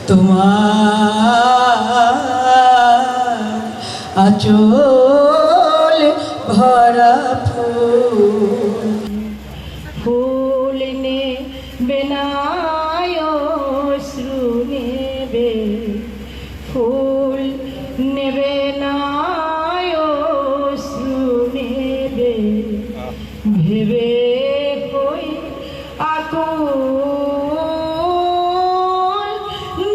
তোমার আঁচল ভরা ফুল ফুল নেবে না অশ্রু নেবে ফুল নেবে না অশ্রু নেবে ভেবে কই আকুল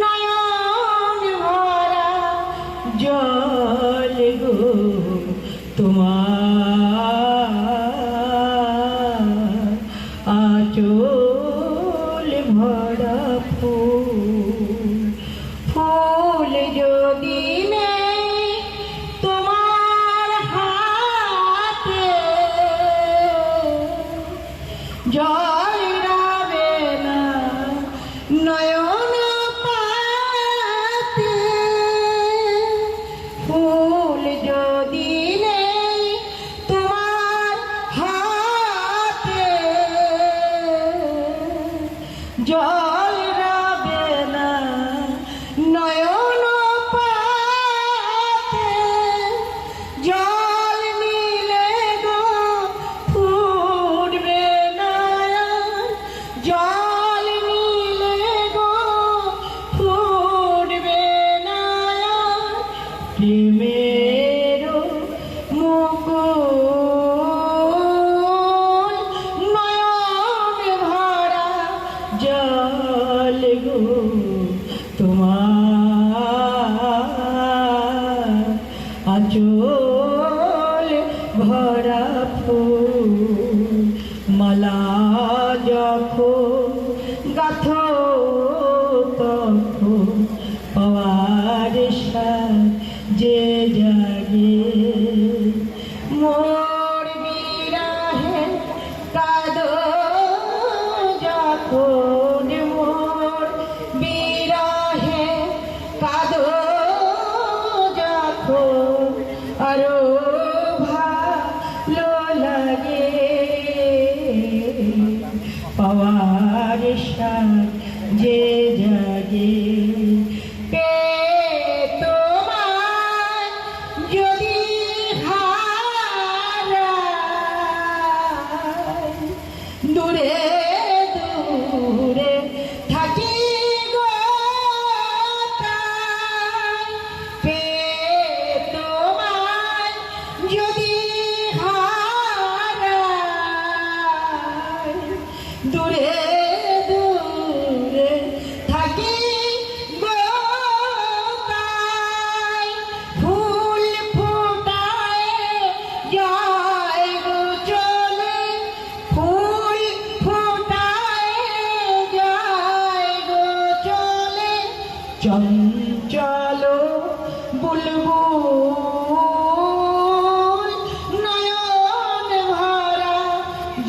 নয়ন ভরা জল গো তোমার আঁচল ভরা ফুল ফুল যদি নেই তোমার হাতে জল রাবে না নয়ন পাতে ফুল যদি নেই তোমার হাতে জল রাবে না নয়ন পাতে জল নিলে গো ফুটবে না জল নিলে গো ফুটবে না প্রেমের মুকুল নয়ন ভরা জল গো তোমার আঁচল ভরা ফুল মালা যখন গাথো তখন পাওয়ার যে জাগে মোর বিরহে কাঁদো যখন মোর বিরহে কাঁদো যখন আরো ভালো লাগে পাওয়ার যে জাগে তোমার যদি হারাই দূরে দূরে থাকি গো তোমার যদি হারাই দূরে দূরে থাকি গো ফুল ফোটায় যায় গো চলে ফুল ফোটায় যায় গো চলে চঞ্চল বুলবুল নয়ন ভরা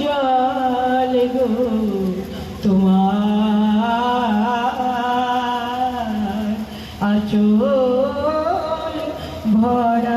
জল গো তোমার আঁচল ভরা